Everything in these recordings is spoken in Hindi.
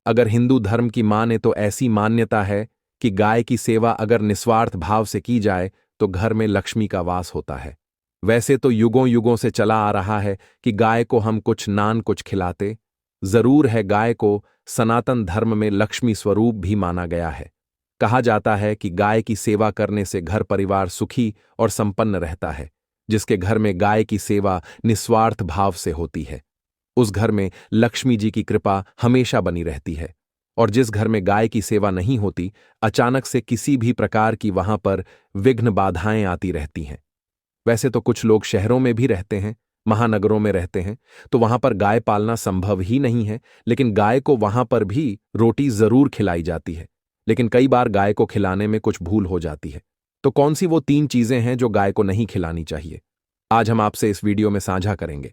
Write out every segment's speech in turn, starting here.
अगर हिंदू धर्म की माने तो ऐसी मान्यता है कि गाय की सेवा अगर निस्वार्थ भाव से की जाए तो घर में लक्ष्मी का वास होता है। वैसे तो युगों युगों से चला आ रहा है कि गाय को हम कुछ नान कुछ खिलाते। जरूर है गाय को सनातन धर्म में लक्ष्मी स्वरूप भी माना गया है। कहा जाता है कि गाय की सेवा करने से घर परिवार सुखी और संपन्न रहता है। जिसके घर में गाय की सेवा निस्वार्थ भाव से होती है उस घर में लक्ष्मी जी की कृपा हमेशा बनी रहती है। और जिस घर में गाय की सेवा नहीं होती, अचानक से किसी भी प्रकार की वहां पर विघ्न बाधाएं आती रहती हैं। वैसे तो कुछ लोग शहरों में भी रहते हैं, महानगरों में रहते हैं, तो वहां पर गाय पालना संभव ही नहीं है, लेकिन गाय को वहां पर भी रोटी जरूर खिलाई जाती है। लेकिन कई बार गाय को खिलाने में कुछ भूल हो जाती है। तो कौन सी वो 3 चीजें हैं जो गाय को नहीं खिलानी चाहिए, आज हम आपसे इस वीडियो में साझा करेंगे।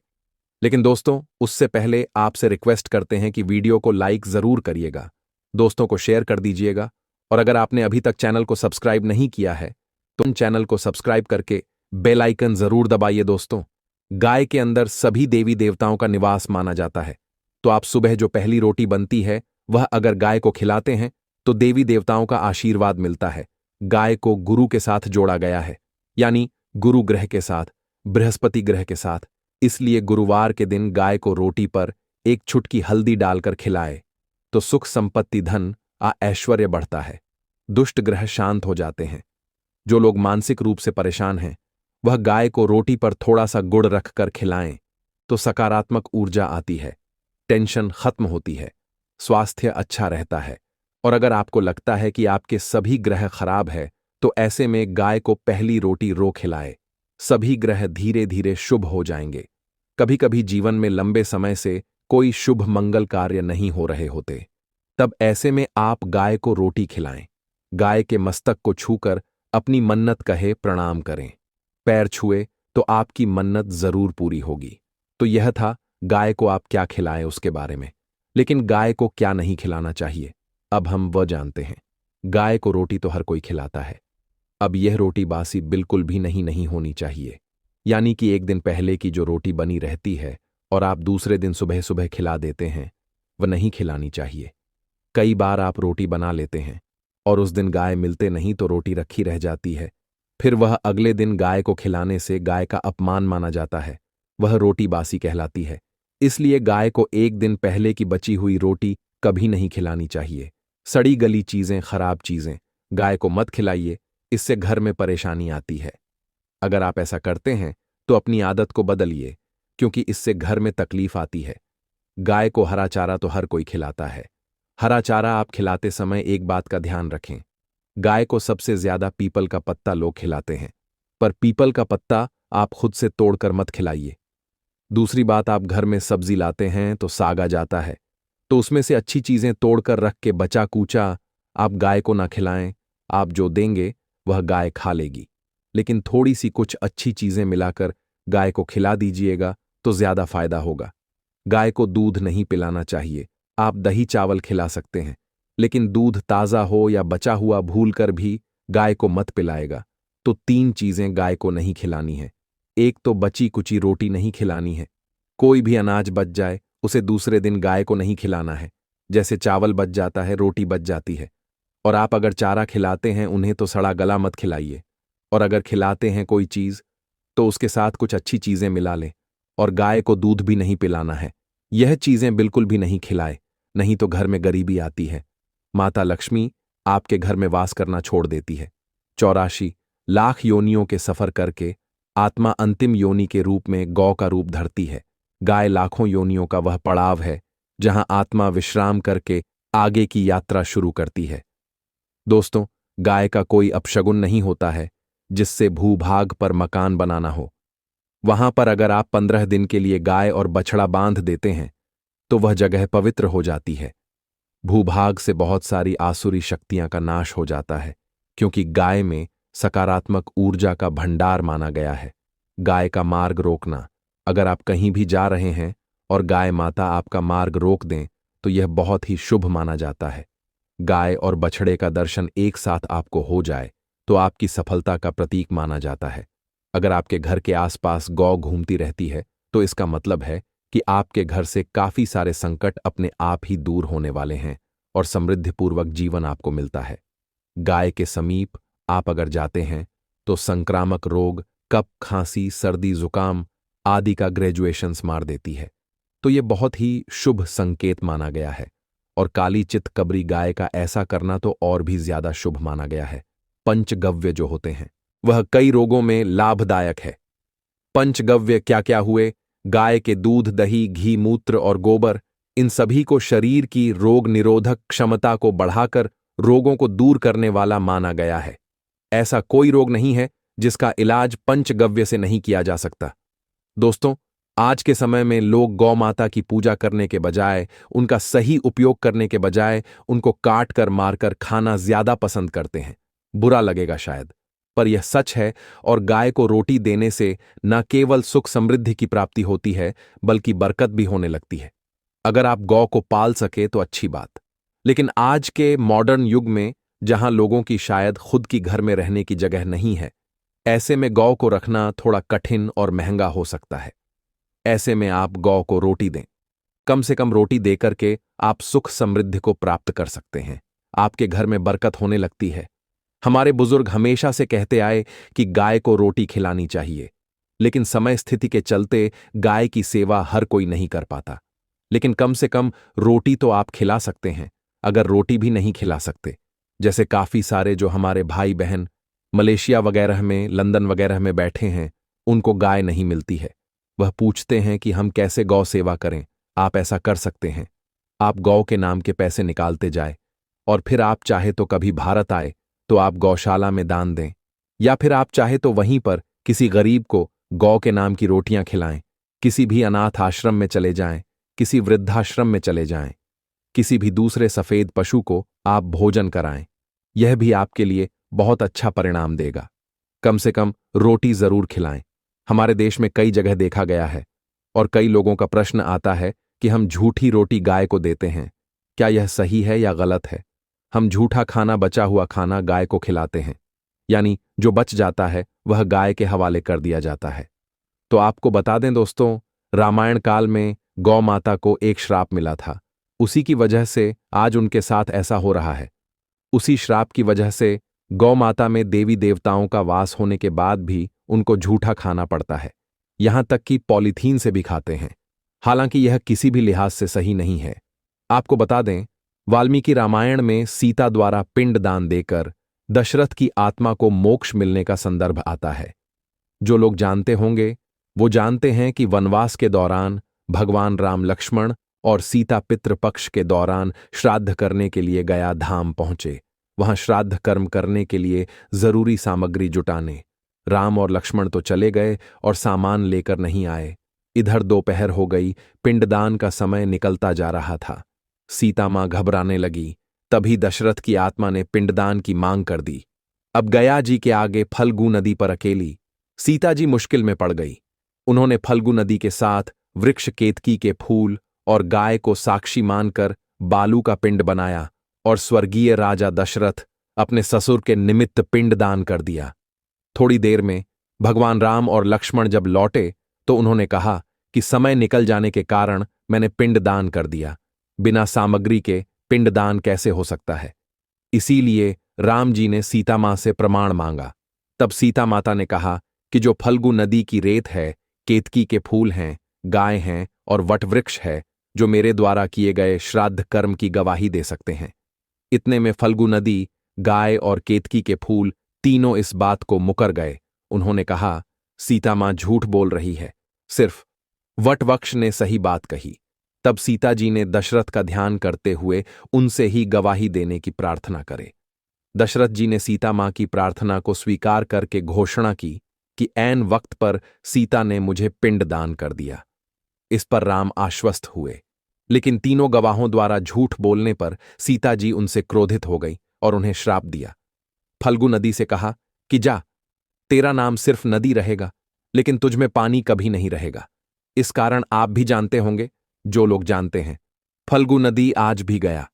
लेकिन दोस्तों, उससे पहले आपसे रिक्वेस्ट करते हैं कि वीडियो को लाइक जरूर करिएगा, दोस्तों को शेयर कर दीजिएगा, और अगर आपने अभी तक चैनल को सब्सक्राइब नहीं किया है तो चैनल को सब्सक्राइब करके बेल आइकन जरूर दबाइए। दोस्तों, गाय के अंदर सभी देवी देवताओं का निवास माना जाता है, तो आप सुबह जो पहली रोटी बनती है वह अगर गाय को खिलाते हैं तो देवी देवताओं का आशीर्वाद मिलता है। गाय को गुरु के साथ जोड़ा गया है, यानी गुरु ग्रह के साथ, बृहस्पति ग्रह के साथ। इसलिए गुरुवार के दिन गाय को रोटी पर एक चुटकी हल्दी डालकर खिलाए तो सुख संपत्ति धन ऐश्वर्य बढ़ता है, दुष्ट ग्रह शांत हो जाते हैं। जो लोग मानसिक रूप से परेशान हैं वह गाय को रोटी पर थोड़ा सा गुड़ रखकर खिलाएं तो सकारात्मक ऊर्जा आती है, टेंशन खत्म होती है, स्वास्थ्य अच्छा रहता है। और अगर आपको लगता है कि आपके सभी ग्रह खराब है तो ऐसे में गाय को पहली रोटी रो खिलाए, सभी ग्रह धीरे धीरे शुभ हो जाएंगे। कभी कभी जीवन में लंबे समय से कोई शुभ मंगल कार्य नहीं हो रहे होते, तब ऐसे में आप गाय को रोटी खिलाएं, गाय के मस्तक को छूकर अपनी मन्नत कहे, प्रणाम करें, पैर छुए तो आपकी मन्नत जरूर पूरी होगी। तो यह था गाय को आप क्या खिलाएं उसके बारे में। लेकिन गाय को क्या नहीं खिलाना चाहिए, अब हम वह जानते हैं। गाय को रोटी तो हर कोई खिलाता है, अब यह रोटी बासी बिल्कुल भी नहीं होनी चाहिए। यानी कि एक दिन पहले की जो रोटी बनी रहती है और आप दूसरे दिन सुबह सुबह खिला देते हैं, वह नहीं खिलानी चाहिए। कई बार आप रोटी बना लेते हैं और उस दिन गाय मिलते नहीं तो रोटी रखी रह जाती है, फिर वह अगले दिन गाय को खिलाने से गाय का अपमान माना जाता है, वह रोटी बासी कहलाती है। इसलिए गाय को एक दिन पहले की बची हुई रोटी कभी नहीं खिलानी चाहिए। सड़ी गली चीजें, खराब चीजें गाय को मत खिलाइए, इससे घर में परेशानी आती है। अगर आप ऐसा करते हैं तो अपनी आदत को बदलिए, क्योंकि इससे घर में तकलीफ आती है। गाय को हरा चारा तो हर कोई खिलाता है। हरा चारा आप खिलाते समय एक बात का ध्यान रखें, गाय को सबसे ज्यादा पीपल का पत्ता लोग खिलाते हैं, पर पीपल का पत्ता आप खुद से तोड़कर मत खिलाइए। दूसरी बात, आप घर में सब्जी लाते हैं तो साग आ जाता है, तो उसमें से अच्छी चीजें तोड़कर रख के बचा कूचा आप गाय को ना खिलाएं। आप जो देंगे वह गाय खा लेगी, लेकिन थोड़ी सी कुछ अच्छी चीजें मिलाकर गाय को खिला दीजिएगा तो ज्यादा फायदा होगा। गाय को दूध नहीं पिलाना चाहिए, आप दही चावल खिला सकते हैं, लेकिन दूध ताजा हो या बचा हुआ भूलकर भी गाय को मत पिलाएगा। तो 3 चीजें गाय को नहीं खिलानी है। एक तो बची कुची रोटी नहीं खिलानी है, कोई भी अनाज बच जाए उसे दूसरे दिन गाय को नहीं खिलाना है। जैसे चावल बच जाता है, रोटी बच जाती है। और आप अगर चारा खिलाते हैं उन्हें तो सड़ा गला मत खिलाइए, और अगर खिलाते हैं कोई चीज तो उसके साथ कुछ अच्छी चीजें मिला लें। और गाय को दूध भी नहीं पिलाना है, यह चीजें बिल्कुल भी नहीं खिलाए, नहीं तो घर में गरीबी आती है, माता लक्ष्मी आपके घर में वास करना छोड़ देती है। 84 लाख योनियों के सफर करके आत्मा अंतिम योनि के रूप में गौ का रूप धरती है। गाय लाखों योनियों का वह पड़ाव है जहां आत्मा विश्राम करके आगे की यात्रा शुरू करती है। दोस्तों, गाय का कोई अपशगुन नहीं होता है जिससे भूभाग पर मकान बनाना हो। वहां पर अगर आप 15 दिन के लिए गाय और बछड़ा बांध देते हैं तो वह जगह पवित्र हो जाती है। भूभाग से बहुत सारी आसुरी शक्तियां का नाश हो जाता है, क्योंकि गाय में सकारात्मक ऊर्जा का भंडार माना गया है। गाय का मार्ग रोकना, अगर आप कहीं भी जा रहे हैं और गाय माता आपका मार्ग रोक दें तो यह बहुत ही शुभ माना जाता है। गाय और बछड़े का दर्शन एक साथ आपको हो जाए तो आपकी सफलता का प्रतीक माना जाता है। अगर आपके घर के आसपास गौ घूमती रहती है तो इसका मतलब है कि आपके घर से काफी सारे संकट अपने आप ही दूर होने वाले हैं और समृद्धिपूर्वक जीवन आपको मिलता है। गाय के समीप आप अगर जाते हैं तो संक्रामक रोग, कफ, खांसी, सर्दी, जुकाम आदि का ग्रेजुएशंस मार देती है। तो ये बहुत ही शुभ संकेत माना गया है। और काली चितकबरी गाय का ऐसा करना तो और भी ज्यादा शुभ माना गया है। पंचगव्य जो होते हैं वह कई रोगों में लाभदायक है। पंचगव्य क्या क्या हुए? गाय के दूध, दही, घी, मूत्र और गोबर, इन सभी को शरीर की रोग निरोधक क्षमता को बढ़ाकर रोगों को दूर करने वाला माना गया है। ऐसा कोई रोग नहीं है जिसका इलाज पंचगव्य से नहीं किया जा सकता। दोस्तों, आज के समय में लोग गौ माता की पूजा करने के बजाय, उनका सही उपयोग करने के बजाय उनको काट कर मारकर खाना ज्यादा पसंद करते हैं। बुरा लगेगा शायद, पर यह सच है। और गाय को रोटी देने से न केवल सुख समृद्धि की प्राप्ति होती है बल्कि बरकत भी होने लगती है। अगर आप गौ को पाल सके तो अच्छी बात। लेकिन आज के मॉडर्न युग में जहां लोगों की शायद खुद की घर में रहने की जगह नहीं है, ऐसे में गौ को रखना थोड़ा कठिन और महंगा हो सकता है। ऐसे में आप गौ को रोटी दें। कम से कम रोटी देकर के आप सुख समृद्धि को प्राप्त कर सकते हैं। आपके घर में बरकत होने लगती है। हमारे बुजुर्ग हमेशा से कहते आए कि गाय को रोटी खिलानी चाहिए, लेकिन समय स्थिति के चलते गाय की सेवा हर कोई नहीं कर पाता। लेकिन कम से कम रोटी तो आप खिला सकते हैं। अगर रोटी भी नहीं खिला सकते, जैसे काफी सारे जो हमारे भाई बहन मलेशिया वगैरह में, लंदन वगैरह में बैठे हैं, उनको गाय नहीं मिलती है। वह पूछते हैं कि हम कैसे गौ सेवा करें। आप ऐसा कर सकते हैं। आप गौ के नाम के पैसे निकालते जाए और फिर आप चाहे तो कभी भारत आए तो आप गौशाला में दान दें, या फिर आप चाहे तो वहीं पर किसी गरीब को गौ के नाम की रोटियां खिलाएं। किसी भी अनाथ आश्रम में चले जाएं, किसी वृद्धाश्रम में चले जाएं, किसी भी दूसरे सफेद पशु को आप भोजन कराएं। यह भी आपके लिए बहुत अच्छा परिणाम देगा। कम से कम रोटी जरूर खिलाएं। हमारे देश में कई जगह देखा गया है और कई लोगों का प्रश्न आता है कि हम झूठी रोटी गाय को देते हैं, क्या यह सही है या गलत है? हम झूठा खाना, बचा हुआ खाना गाय को खिलाते हैं, यानी जो बच जाता है वह गाय के हवाले कर दिया जाता है। तो आपको बता दें दोस्तों, रामायण काल में गौ माता को एक श्राप मिला था। उसी की वजह से आज उनके साथ ऐसा हो रहा है। उसी श्राप की वजह से गौ माता में देवी देवताओं का वास होने के बाद भी उनको झूठा खाना पड़ता है। यहां तक कि पॉलीथीन से भी खाते हैं। हालांकि यह किसी भी लिहाज से सही नहीं है। आपको बता दें, वाल्मीकि रामायण में सीता द्वारा पिंड दान देकर दशरथ की आत्मा को मोक्ष मिलने का संदर्भ आता है। जो लोग जानते होंगे वो जानते हैं कि वनवास के दौरान भगवान राम लक्ष्मण और सीता पितृपक्ष के दौरान श्राद्ध करने के लिए गया धाम पहुंचे। वहां श्राद्ध कर्म करने के लिए जरूरी सामग्री जुटाने राम और लक्ष्मण तो चले गए और सामान लेकर नहीं आए। इधर दोपहर हो गई, पिंडदान का समय निकलता जा रहा था। सीता मां घबराने लगी। तभी दशरथ की आत्मा ने पिंडदान की मांग कर दी। अब गया जी के आगे फल्गु नदी पर अकेली सीता जी मुश्किल में पड़ गई। उन्होंने फल्गु नदी के साथ वृक्ष केतकी के फूल और गाय को साक्षी मानकर बालू का पिंड बनाया और स्वर्गीय राजा दशरथ अपने ससुर के निमित्त पिंडदान कर दिया। थोड़ी देर में भगवान राम और लक्ष्मण जब लौटे तो उन्होंने कहा कि समय निकल जाने के कारण मैंने पिंडदान कर दिया। बिना सामग्री के पिंडदान कैसे हो सकता है? इसीलिए राम जी ने सीता मां से प्रमाण मांगा। तब सीता माता ने कहा कि जो फल्गु नदी की रेत है, केतकी के फूल हैं, गाय हैं और वटवृक्ष है, जो मेरे द्वारा किए गए श्राद्ध कर्म की गवाही दे सकते हैं। इतने में फल्गु नदी, गाय और केतकी के फूल तीनों इस बात को मुकर गए। उन्होंने कहा, सीता मां झूठ बोल रही है, सिर्फ वटवृक्ष ने सही बात कही। तब सीता जी ने दशरथ का ध्यान करते हुए उनसे ही गवाही देने की प्रार्थना करे। दशरथ जी ने सीता मां की प्रार्थना को स्वीकार करके घोषणा की कि ऐन वक्त पर सीता ने मुझे पिंड दान कर दिया। इस पर राम आश्वस्त हुए, लेकिन तीनों गवाहों द्वारा झूठ बोलने पर सीता जी उनसे क्रोधित हो गई और उन्हें श्राप दिया। फल्गु नदी से कहा कि जा, तेरा नाम सिर्फ नदी रहेगा, लेकिन तुझ में पानी कभी नहीं रहेगा। इस कारण आप भी जानते होंगे, जो लोग जानते हैं, फल्गु नदी आज भी गया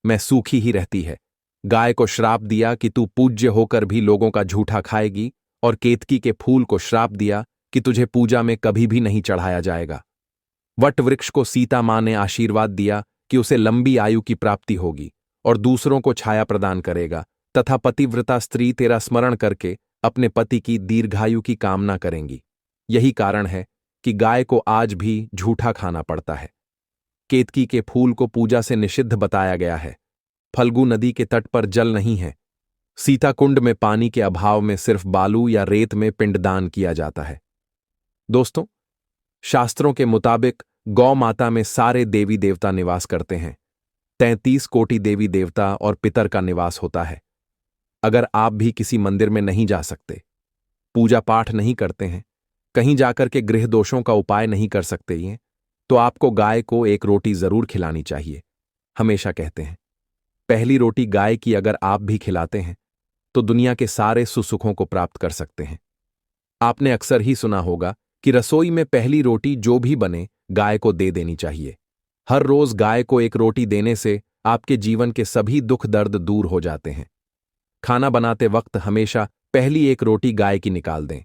मैं सूखी ही रहती है। गाय को श्राप दिया कि तू पूज्य होकर भी लोगों का झूठा खाएगी, और केतकी के फूल को श्राप दिया कि तुझे पूजा में कभी भी नहीं चढ़ाया जाएगा। वट वृक्ष को सीता मां ने आशीर्वाद दिया कि उसे लंबी आयु की प्राप्ति होगी और दूसरों को छाया प्रदान करेगा, तथा पतिव्रता स्त्री तेरा स्मरण करके अपने पति की दीर्घायु की कामना करेंगी। यही कारण है कि गाय को आज भी झूठा खाना पड़ता है। केतकी के फूल को पूजा से निषिद्ध बताया गया है। फल्गु नदी के तट पर जल नहीं है। सीताकुंड में पानी के अभाव में सिर्फ बालू या रेत में पिंडदान किया जाता है। दोस्तों, शास्त्रों के मुताबिक गौ माता में सारे देवी देवता निवास करते हैं। 33 कोटि देवी देवता और पितर का निवास होता है। अगर आप भी किसी मंदिर में नहीं जा सकते, पूजा पाठ नहीं करते हैं, कहीं जाकर के गृह दोषों का उपाय नहीं कर सकते हैं, तो आपको गाय को एक रोटी जरूर खिलानी चाहिए। हमेशा कहते हैं, पहली रोटी गाय की अगर आप भी खिलाते हैं तो दुनिया के सारे सुसुखों को प्राप्त कर सकते हैं। आपने अक्सर ही सुना होगा कि रसोई में पहली रोटी जो भी बने गाय को दे देनी चाहिए। हर रोज गाय को एक रोटी देने से आपके जीवन के सभी दुख दर्द दूर हो जाते हैं। खाना बनाते वक्त हमेशा पहली एक रोटी गाय की निकाल दें।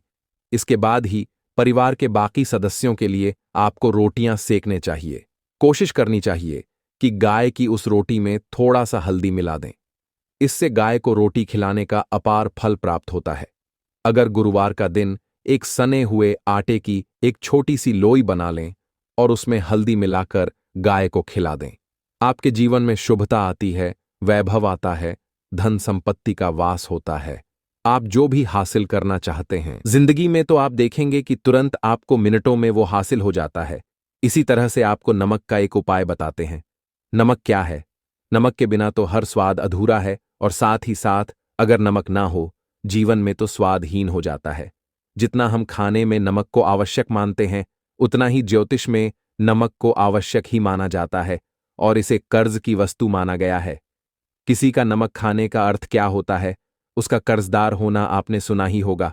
इसके बाद ही परिवार के बाकी सदस्यों के लिए आपको रोटियां सेकने चाहिए। कोशिश करनी चाहिए कि गाय की उस रोटी में थोड़ा सा हल्दी मिला दें। इससे गाय को रोटी खिलाने का अपार फल प्राप्त होता है। अगर गुरुवार का दिन एक सने हुए आटे की एक छोटी सी लोई बना लें और उसमें हल्दी मिलाकर गाय को खिला दें, आपके जीवन में शुभता आती है, वैभव आता है, धन संपत्ति का वास होता है। आप जो भी हासिल करना चाहते हैं जिंदगी में, तो आप देखेंगे कि तुरंत आपको मिनटों में वो हासिल हो जाता है। इसी तरह से आपको नमक का एक उपाय बताते हैं। नमक क्या है? नमक के बिना तो हर स्वाद अधूरा है, और साथ ही साथ अगर नमक ना हो, जीवन में तो स्वादहीन हो जाता है। जितना हम खाने में नमक को आवश्यक मानते हैं, उतना ही ज्योतिष में नमक को आवश्यक ही माना जाता है और इसे कर्ज की वस्तु माना गया है। किसी का नमक खाने का अर्थ क्या होता है? उसका कर्जदार होना आपने सुना ही होगा।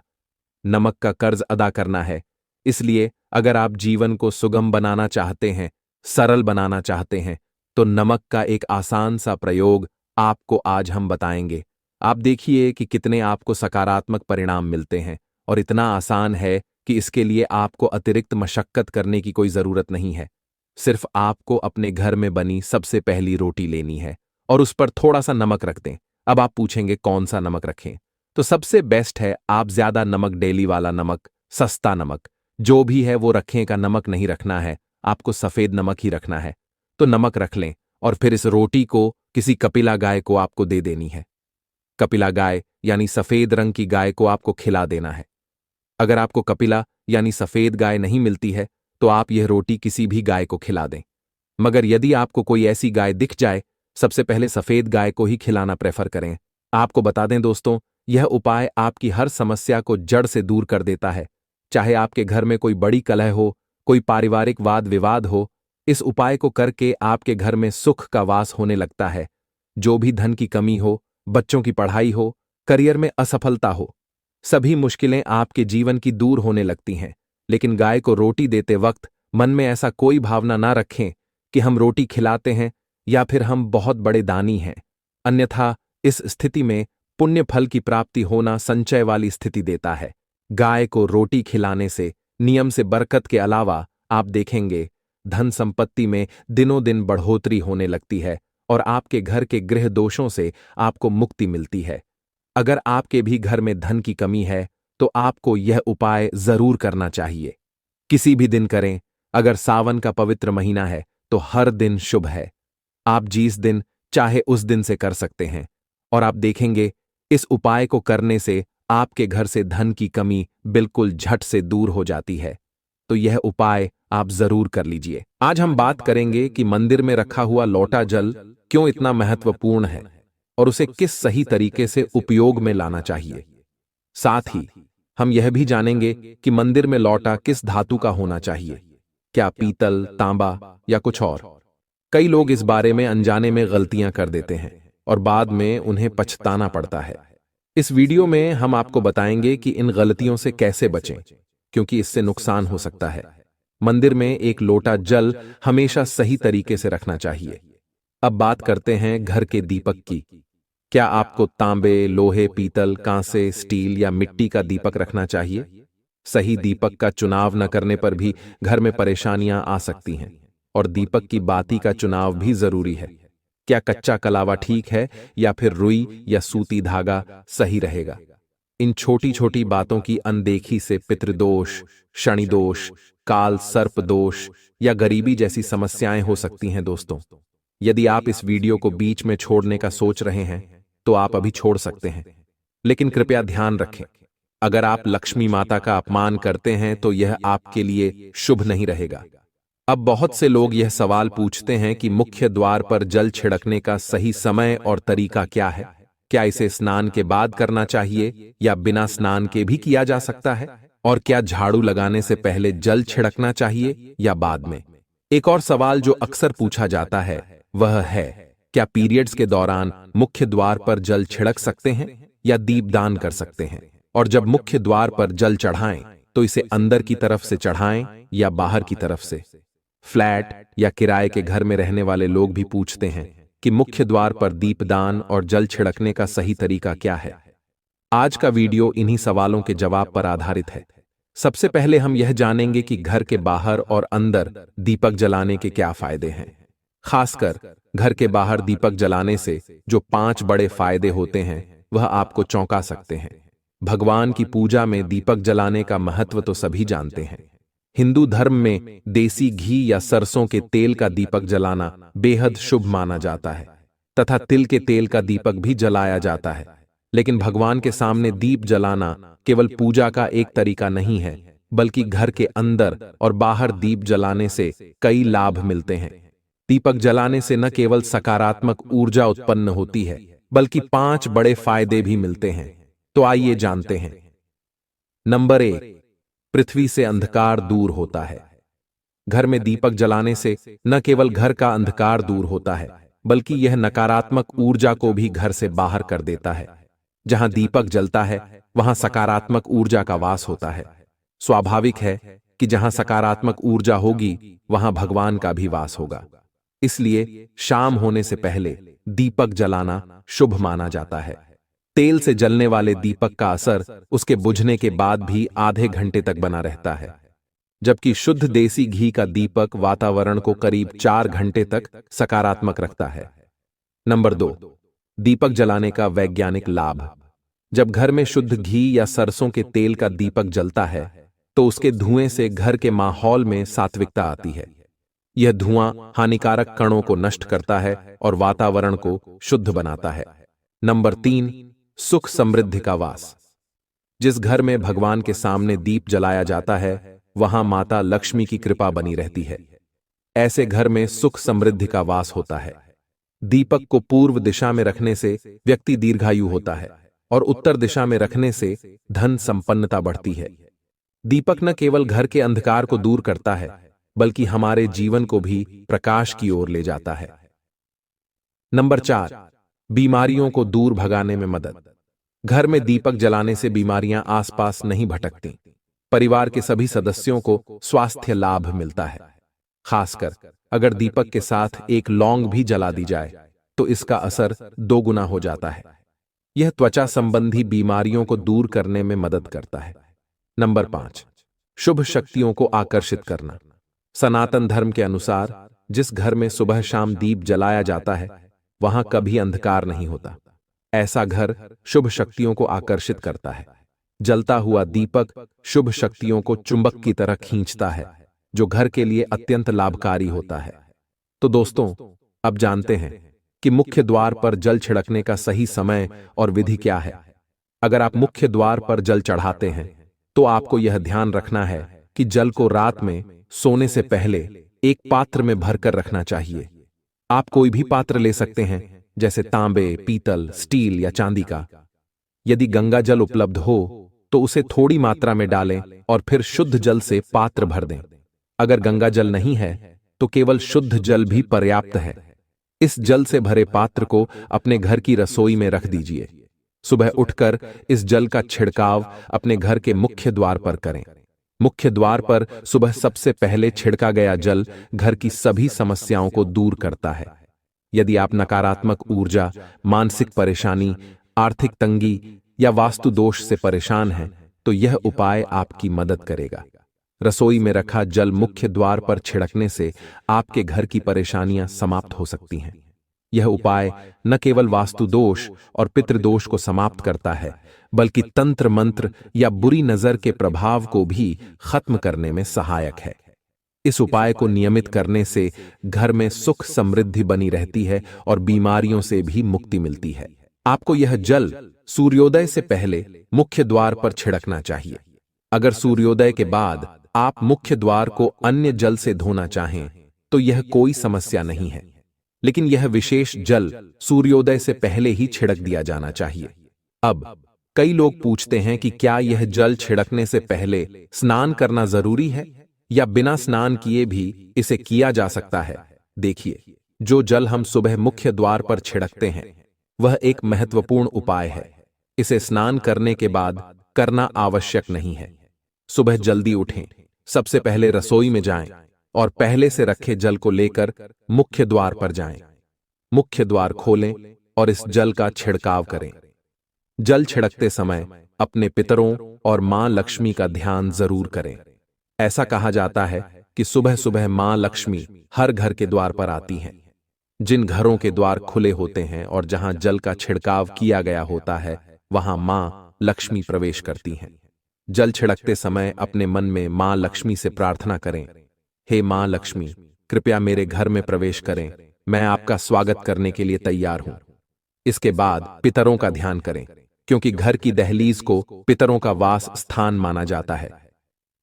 नमक का कर्ज अदा करना है। इसलिए अगर आप जीवन को सुगम बनाना चाहते हैं, सरल बनाना चाहते हैं, तो नमक का एक आसान सा प्रयोग आपको आज हम बताएंगे। आप देखिए कि कितने आपको सकारात्मक परिणाम मिलते हैं, और इतना आसान है कि इसके लिए आपको अतिरिक्त मशक्कत करने की कोई जरूरत नहीं है। सिर्फ आपको अपने घर में बनी सबसे पहली रोटी लेनी है और उस पर थोड़ा सा नमक रख दें। अब आप पूछेंगे कौन सा नमक रखें? तो सबसे बेस्ट है आप ज्यादा नमक डेली वाला नमक, सस्ता नमक जो भी है वो रखें। का नमक नहीं रखना है, आपको सफेद नमक ही रखना है। तो नमक रख लें और फिर इस रोटी को किसी कपिला गाय को आपको दे देनी है। कपिला गाय यानी सफेद रंग की गाय को आपको खिला देना है। अगर आपको कपिला यानी सफेद गाय नहीं मिलती है तो आप यह रोटी किसी भी गाय को खिला दें। मगर यदि आपको कोई ऐसी गाय दिख जाए, सबसे पहले सफेद गाय को ही खिलाना प्रेफर करें। आपको बता दें दोस्तों, यह उपाय आपकी हर समस्या को जड़ से दूर कर देता है। चाहे आपके घर में कोई बड़ी कलह हो, कोई पारिवारिक वाद विवाद हो, इस उपाय को करके आपके घर में सुख का वास होने लगता है। जो भी धन की कमी हो, बच्चों की पढ़ाई हो, करियर में असफलता हो, सभी मुश्किलें आपके जीवन की दूर होने लगती हैं। लेकिन गाय को रोटी देते वक्त मन में ऐसा कोई भावना ना रखें कि हम रोटी खिलाते हैं या फिर हम बहुत बड़े दानी हैं। अन्यथा इस स्थिति में पुण्य फल की प्राप्ति होना संचय वाली स्थिति देता है। गाय को रोटी खिलाने से नियम से बरकत के अलावा आप देखेंगे धन संपत्ति में दिनों दिन बढ़ोतरी होने लगती है और आपके घर के गृह दोषों से आपको मुक्ति मिलती है। अगर आपके भी घर में धन की कमी है तो आपको यह उपाय जरूर करना चाहिए। किसी भी दिन करें। अगर सावन का पवित्र महीना है तो हर दिन शुभ है। आप जिस दिन चाहे उस दिन से कर सकते हैं और आप देखेंगे इस उपाय को करने से आपके घर से धन की कमी बिल्कुल झट से दूर हो जाती है। तो यह उपाय आप जरूर कर लीजिए। आज हम बात करेंगे कि मंदिर में रखा हुआ लोटा जल क्यों इतना महत्वपूर्ण है और उसे किस सही तरीके से उपयोग में लाना चाहिए। साथ ही हम यह भी जानेंगे कि मंदिर में लौटा किस धातु का होना चाहिए, क्या पीतल, तांबा या कुछ और। कई लोग इस बारे में अनजाने में गलतियां कर देते हैं और बाद में उन्हें पछताना पड़ता है। इस वीडियो में हम आपको बताएंगे कि इन गलतियों से कैसे बचें, क्योंकि इससे नुकसान हो सकता है। मंदिर में एक लोटा जल हमेशा सही तरीके से रखना चाहिए। अब बात करते हैं घर के दीपक की। क्या आपको तांबे, लोहे, पीतल, कांसे, स्टील या मिट्टी का दीपक रखना चाहिए? सही दीपक का चुनाव न करने पर भी घर में परेशानियां आ सकती हैं, और दीपक की बाती का चुनाव भी जरूरी है। क्या कच्चा कलावा ठीक है या फिर रुई या सूती धागा सही रहेगा? इन छोटी छोटी बातों की अनदेखी से पितृदोष, शनि दोष, काल सर्प दोष या गरीबी जैसी समस्याएं हो सकती हैं दोस्तों। यदि आप इस वीडियो को बीच में छोड़ने का सोच रहे हैं तो आप अभी छोड़ सकते हैं, लेकिन कृपया ध्यान रखें, अगर आप लक्ष्मी माता का अपमान करते हैं तो यह आपके लिए शुभ नहीं रहेगा। अब बहुत से लोग यह सवाल पूछते हैं कि मुख्य द्वार पर जल छिड़कने का सही समय और तरीका क्या है? क्या इसे स्नान के बाद करना चाहिए या बिना स्नान के भी किया जा सकता है? और क्या झाड़ू लगाने से पहले जल छिड़कना चाहिए या बाद में? एक और सवाल जो अक्सर पूछा जाता है वह है, क्या पीरियड्स के दौरान मुख्य द्वार पर जल छिड़क सकते हैं या दीपदान कर सकते हैं? और जब मुख्य द्वार पर जल चढ़ाएं तो इसे अंदर की तरफ से चढ़ाएं या बाहर की तरफ से? फ्लैट या किराए के घर में रहने वाले लोग भी पूछते हैं कि मुख्य द्वार पर दीपदान और जल छिड़कने का सही तरीका क्या है। आज का वीडियो इन्हीं सवालों के जवाब पर आधारित है। सबसे पहले हम यह जानेंगे कि घर के बाहर और अंदर दीपक जलाने के क्या फायदे हैं। खासकर घर के बाहर दीपक जलाने से जो 5 बड़े फायदे होते हैं वह आपको चौंका सकते हैं। भगवान की पूजा में दीपक जलाने का महत्व तो सभी जानते हैं। हिंदू धर्म में देसी घी या सरसों के तेल का दीपक जलाना बेहद शुभ माना जाता है तथा तिल के तेल का दीपक भी जलाया जाता है। लेकिन भगवान के सामने दीप जलाना केवल पूजा का एक तरीका नहीं है, बल्कि घर के अंदर और बाहर दीप जलाने से कई लाभ मिलते हैं। दीपक जलाने से न केवल सकारात्मक ऊर्जा उत्पन्न होती है, बल्कि 5 बड़े फायदे भी मिलते हैं। तो आइए जानते हैं। नंबर 1, पृथ्वी से अंधकार दूर होता है। घर में दीपक जलाने से न केवल घर का अंधकार दूर होता है, बल्कि यह नकारात्मक ऊर्जा को भी घर से बाहर कर देता है। जहां दीपक जलता है वहां सकारात्मक ऊर्जा का वास होता है। स्वाभाविक है कि जहां सकारात्मक ऊर्जा होगी वहां भगवान का भी वास होगा। इसलिए शाम होने से पहले दीपक जलाना शुभ माना जाता है। तेल से जलने वाले दीपक का असर उसके बुझने के बाद भी आधे घंटे तक बना रहता है, जबकि शुद्ध देसी घी का दीपक वातावरण को करीब 4 घंटे तक सकारात्मक रखता है। नंबर 2, दीपक जलाने का वैज्ञानिक लाभ। जब घर में शुद्ध घी या सरसों के तेल का दीपक जलता है तो उसके धुएं से घर के माहौल में सात्विकता आती है। यह धुआं हानिकारक कणों को नष्ट करता है और वातावरण को शुद्ध बनाता है। नंबर 3, सुख समृद्धि का वास। जिस घर में भगवान के सामने दीप जलाया जाता है वहां माता लक्ष्मी की कृपा बनी रहती है। ऐसे घर में सुख समृद्धि का वास होता है। दीपक को पूर्व दिशा में रखने से व्यक्ति दीर्घायु होता है और उत्तर दिशा में रखने से धन संपन्नता बढ़ती है। दीपक न केवल घर के अंधकार को दूर करता है, बल्कि हमारे जीवन को भी प्रकाश की ओर ले जाता है। नंबर 4, बीमारियों को दूर भगाने में मदद। घर में दीपक जलाने से बीमारियां आसपास नहीं भटकती। परिवार के सभी सदस्यों को स्वास्थ्य लाभ मिलता है। खासकर अगर दीपक के साथ एक लौंग भी जला दी जाए तो इसका असर 2 गुना हो जाता है। यह त्वचा संबंधी बीमारियों को दूर करने में मदद करता है। नंबर 5, शुभ शक्तियों को आकर्षित करना। सनातन धर्म के अनुसार जिस घर में सुबह शाम दीप जलाया जाता है वहां कभी अंधकार नहीं होता। ऐसा घर शुभ शक्तियों को आकर्षित करता है। जलता हुआ दीपक शुभ शक्तियों को चुंबक की तरह खींचता है, जो घर के लिए अत्यंत लाभकारी होता है। तो दोस्तों, अब जानते हैं कि मुख्य द्वार पर जल छिड़कने का सही समय और विधि क्या है। अगर आप मुख्य द्वार पर जल चढ़ाते हैं तो आपको यह ध्यान रखना है कि जल को रात में सोने से पहले एक पात्र में भरकर रखना चाहिए। आप कोई भी पात्र ले सकते हैं, जैसे तांबे, पीतल, स्टील या चांदी का। यदि गंगा जल उपलब्ध हो तो उसे थोड़ी मात्रा में डालें और फिर शुद्ध जल से पात्र भर दें। अगर गंगा जल नहीं है तो केवल शुद्ध जल भी पर्याप्त है। इस जल से भरे पात्र को अपने घर की रसोई में रख दीजिए। सुबह उठकर इस जल का छिड़काव अपने घर के मुख्य द्वार पर करें। मुख्य द्वार पर सुबह सबसे पहले छिड़का गया जल घर की सभी समस्याओं को दूर करता है। यदि आप नकारात्मक ऊर्जा, मानसिक परेशानी, आर्थिक तंगी या वास्तु दोष से परेशान हैं तो यह उपाय आपकी मदद करेगा। रसोई में रखा जल मुख्य द्वार पर छिड़कने से आपके घर की परेशानियां समाप्त हो सकती हैं। यह उपाय न केवल वास्तु दोष और पितृदोष को समाप्त करता है, बल्कि तंत्र मंत्र या बुरी नजर के प्रभाव को भी खत्म करने में सहायक है। इस उपाय को नियमित करने से घर में सुख समृद्धि बनी रहती है और बीमारियों से भी मुक्ति मिलती है। आपको यह जल सूर्योदय से पहले मुख्य द्वार पर छिड़कना चाहिए। अगर सूर्योदय के बाद आप मुख्य द्वार को अन्य जल से धोना चाहें तो यह कोई समस्या नहीं है, लेकिन यह विशेष जल सूर्योदय से पहले ही छिड़क दिया जाना चाहिए। अब कई लोग पूछते हैं कि क्या यह जल छिड़कने से पहले स्नान करना जरूरी है या बिना स्नान किए भी इसे किया जा सकता है। देखिए, जो जल हम सुबह मुख्य द्वार पर छिड़कते हैं वह एक महत्वपूर्ण उपाय है। इसे स्नान करने के बाद करना आवश्यक नहीं है। सुबह जल्दी उठें, सबसे पहले रसोई में जाएं और पहले से रखे जल को लेकर मुख्य द्वार पर जाएं। मुख्य द्वार खोलें और इस जल का छिड़काव करें। जल छिड़कते समय अपने पितरों और मां लक्ष्मी का ध्यान जरूर करें। ऐसा कहा जाता है कि सुबह सुबह मां लक्ष्मी हर घर के द्वार पर आती हैं। जिन घरों के द्वार खुले होते हैं और जहां जल का छिड़काव किया गया होता है वहां मां लक्ष्मी प्रवेश करती हैं। जल छिड़कते समय अपने मन में मां लक्ष्मी से प्रार्थना करें, हे मां लक्ष्मी, कृपया मेरे घर में प्रवेश करें, मैं आपका स्वागत करने के लिए तैयार हूं। इसके बाद पितरों का ध्यान करें, क्योंकि घर की दहलीज को पितरों का वास स्थान माना जाता है।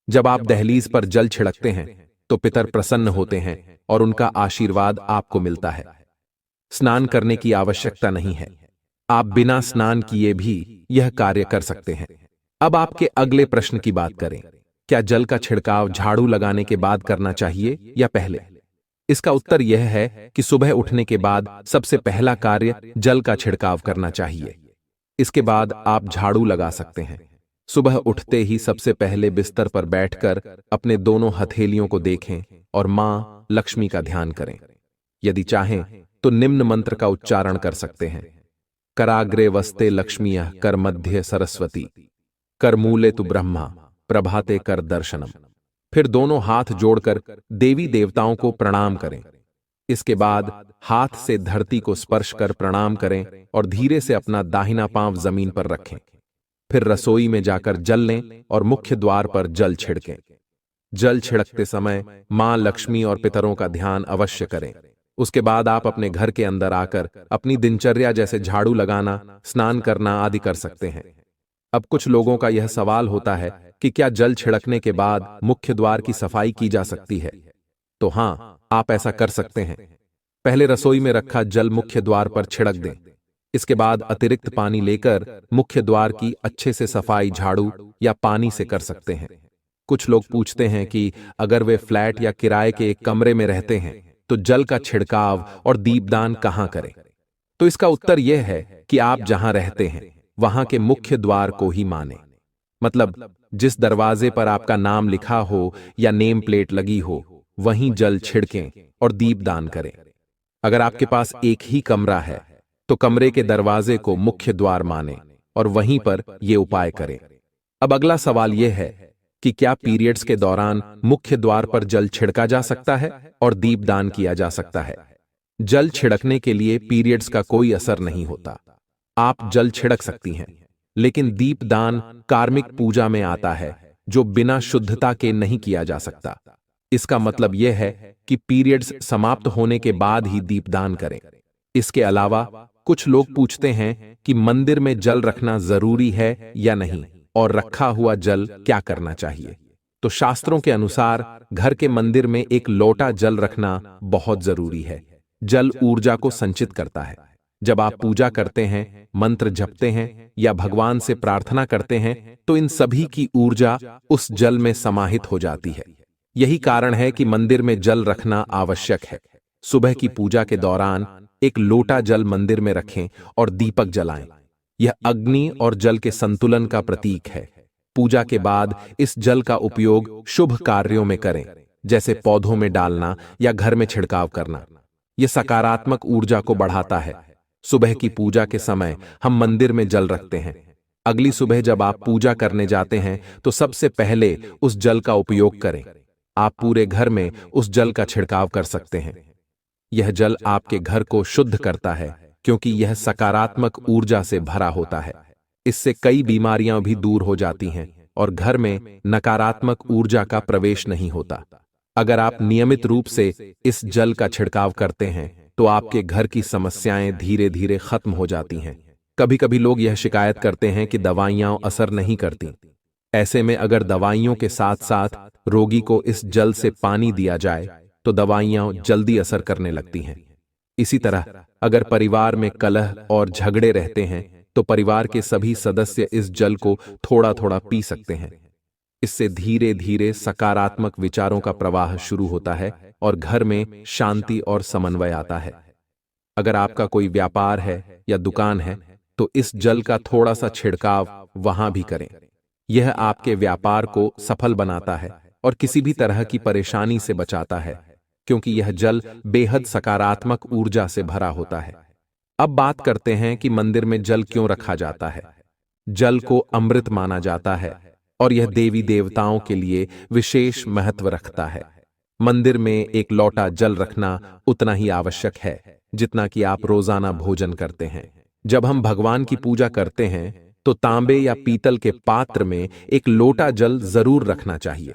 जब आप दहलीज पर जल छिड़कते हैं तो पितर प्रसन्न होते हैं और उनका आशीर्वाद आपको मिलता है। स्नान करने की आवश्यकता नहीं है, आप बिना स्नान किए भी यह कार्य कर सकते हैं। अब आपके अगले प्रश्न की बात करें, क्या जल का छिड़काव झाड़ू लगाने के बाद करना चाहिए या पहले? इसका उत्तर यह है कि सुबह उठने के बाद सबसे पहला कार्य जल का छिड़काव करना चाहिए। इसके बाद आप झाड़ू लगा सकते हैं। सुबह उठते ही सबसे पहले बिस्तर पर बैठकर अपने दोनों हथेलियों को देखें और मां लक्ष्मी का ध्यान करें। यदि चाहें तो निम्न मंत्र का उच्चारण कर सकते हैं। कराग्रे वस्ते लक्ष्मीयः कर मध्य सरस्वती, कर मूले तु ब्रह्मा, प्रभाते कर दर्शनम। फिर दोनों हाथ जोड़कर देवी देवताओं को प्रणाम करें। इसके बाद हाथ से धरती को स्पर्श कर प्रणाम करें और धीरे से अपना दाहिना पांव जमीन पर रखें। फिर रसोई में जाकर जल लें और मुख्य द्वार पर जल छिड़कें। जल छिड़कते समय मां लक्ष्मी और पितरों का ध्यान अवश्य करें। उसके बाद आप अपने घर के अंदर आकर अपनी दिनचर्या जैसे झाड़ू लगाना, स्नान करना आदि कर सकते हैं। अब कुछ लोगों का यह सवाल होता है कि क्या जल छिड़कने के बाद मुख्य द्वार की सफाई की जा सकती है? तो हां, आप ऐसा कर सकते हैं। पहले रसोई में रखा जल मुख्य द्वार पर छिड़क दें। इसके बाद अतिरिक्त पानी लेकर मुख्य द्वार की अच्छे से सफाई झाड़ू या पानी से कर सकते हैं। कुछ लोग पूछते हैं कि अगर वे फ्लैट या किराए के एक कमरे में रहते हैं तो जल का छिड़काव और दीपदान कहां करें? तो इसका उत्तर यह है कि आप जहां रहते हैं वहां के मुख्य द्वार को ही माने। मतलब जिस दरवाजे पर आपका नाम लिखा हो या नेम प्लेट लगी हो वहीं जल छिड़कें और दीपदान करें। अगर आपके पास एक ही कमरा है तो कमरे के दरवाजे को मुख्य द्वार माने और वहीं पर यह उपाय करें। अब अगला सवाल यह है कि क्या पीरियड्स के दौरान मुख्य द्वार पर जल छिड़का जा सकता है और दीपदान किया जा सकता है? जल छिड़कने के लिए पीरियड्स का कोई असर नहीं होता। आप जल छिड़क सकती हैं, लेकिन दीपदान कार्मिक पूजा में आता है जो बिना शुद्धता के नहीं किया जा सकता। इसका मतलब यह है कि पीरियड्स समाप्त होने के बाद ही दीपदान करें। इसके अलावा कुछ लोग पूछते हैं कि मंदिर में जल रखना जरूरी है या नहीं और रखा हुआ जल क्या करना चाहिए। तो शास्त्रों के अनुसार घर के मंदिर में एक लोटा जल रखना बहुत जरूरी है। जल ऊर्जा को संचित करता है। जब आप पूजा करते हैं, मंत्र जपते हैं या भगवान से प्रार्थना करते हैं तो इन सभी की ऊर्जा उस जल में समाहित हो जाती है। यही कारण है कि मंदिर में जल रखना आवश्यक है। सुबह की पूजा के दौरान एक लोटा जल मंदिर में रखें और दीपक जलाएं। यह अग्नि और जल के संतुलन का प्रतीक है। पूजा के बाद इस जल का उपयोग शुभ कार्यों में करें, जैसे पौधों में डालना या घर में छिड़काव करना। यह सकारात्मक ऊर्जा को बढ़ाता है। सुबह की पूजा के समय हम मंदिर में जल रखते हैं। अगली सुबह जब आप पूजा करने जाते हैं तो सबसे पहले उस जल का उपयोग करें। आप पूरे घर में उस जल का छिड़काव कर सकते हैं। यह जल आपके घर को शुद्ध करता है क्योंकि यह सकारात्मक ऊर्जा से भरा होता है। इससे कई बीमारियां भी दूर हो जाती हैं और घर में नकारात्मक ऊर्जा का प्रवेश नहीं होता। अगर आप नियमित रूप से इस जल का छिड़काव करते हैं तो आपके घर की समस्याएं धीरे धीरे खत्म हो जाती हैं। कभी कभी लोग यह शिकायत करते हैं कि दवाइयां असर नहीं करती। ऐसे में अगर दवाइयों के साथ साथ रोगी को इस जल से पानी दिया जाए तो दवाइयां जल्दी असर करने लगती हैं। इसी तरह अगर परिवार में कलह और झगड़े रहते हैं तो परिवार के सभी सदस्य इस जल को थोड़ा थोड़ा पी सकते हैं। इससे धीरे धीरे सकारात्मक विचारों का प्रवाह शुरू होता है और घर में शांति और समन्वय आता है। अगर आपका कोई व्यापार है या दुकान है तो इस जल का थोड़ा सा छिड़काव वहां भी करें। यह आपके व्यापार को सफल बनाता है और किसी भी तरह की परेशानी से बचाता है क्योंकि यह जल बेहद सकारात्मक ऊर्जा से भरा होता है। अब बात करते हैं कि मंदिर में जल क्यों रखा जाता है। जल को अमृत माना जाता है और यह देवी देवताओं के लिए विशेष महत्व रखता है। मंदिर में एक लोटा जल रखना उतना ही आवश्यक है जितना कि आप रोजाना भोजन करते हैं। जब हम भगवान की पूजा करते हैं तो तांबे या पीतल के पात्र में एक लोटा जल जरूर रखना चाहिए।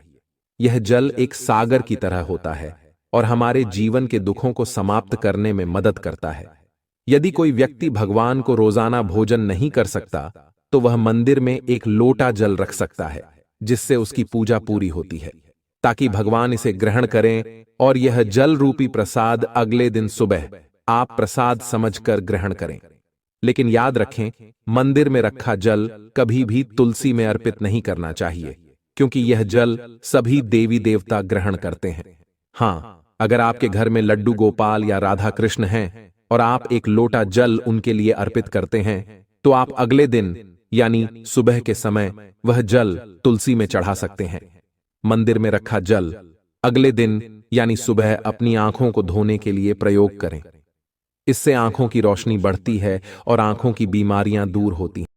यह जल एक सागर की तरह होता है और हमारे जीवन के दुखों को समाप्त करने में मदद करता है। यदि कोई व्यक्ति भगवान को रोजाना भोजन नहीं कर सकता तो वह मंदिर में एक लोटा जल रख सकता है जिससे उसकी पूजा पूरी होती है, ताकि भगवान इसे ग्रहण करें और यह जल रूपी प्रसाद अगले दिन सुबह आप प्रसाद समझकर ग्रहण करें। लेकिन याद रखें, मंदिर में रखा जल कभी भी तुलसी में अर्पित नहीं करना चाहिए क्योंकि यह जल सभी देवी देवता ग्रहण करते हैं। हाँ, अगर आपके घर में लड्डू गोपाल या राधा कृष्ण हैं और आप एक लोटा जल उनके लिए अर्पित करते हैं तो आप अगले दिन यानी सुबह के समय वह जल तुलसी में चढ़ा सकते हैं। मंदिर में रखा जल अगले दिन यानी सुबह अपनी आंखों को धोने के लिए प्रयोग करें। इससे आंखों की रोशनी बढ़ती है और आंखों की बीमारियां दूर होती हैं।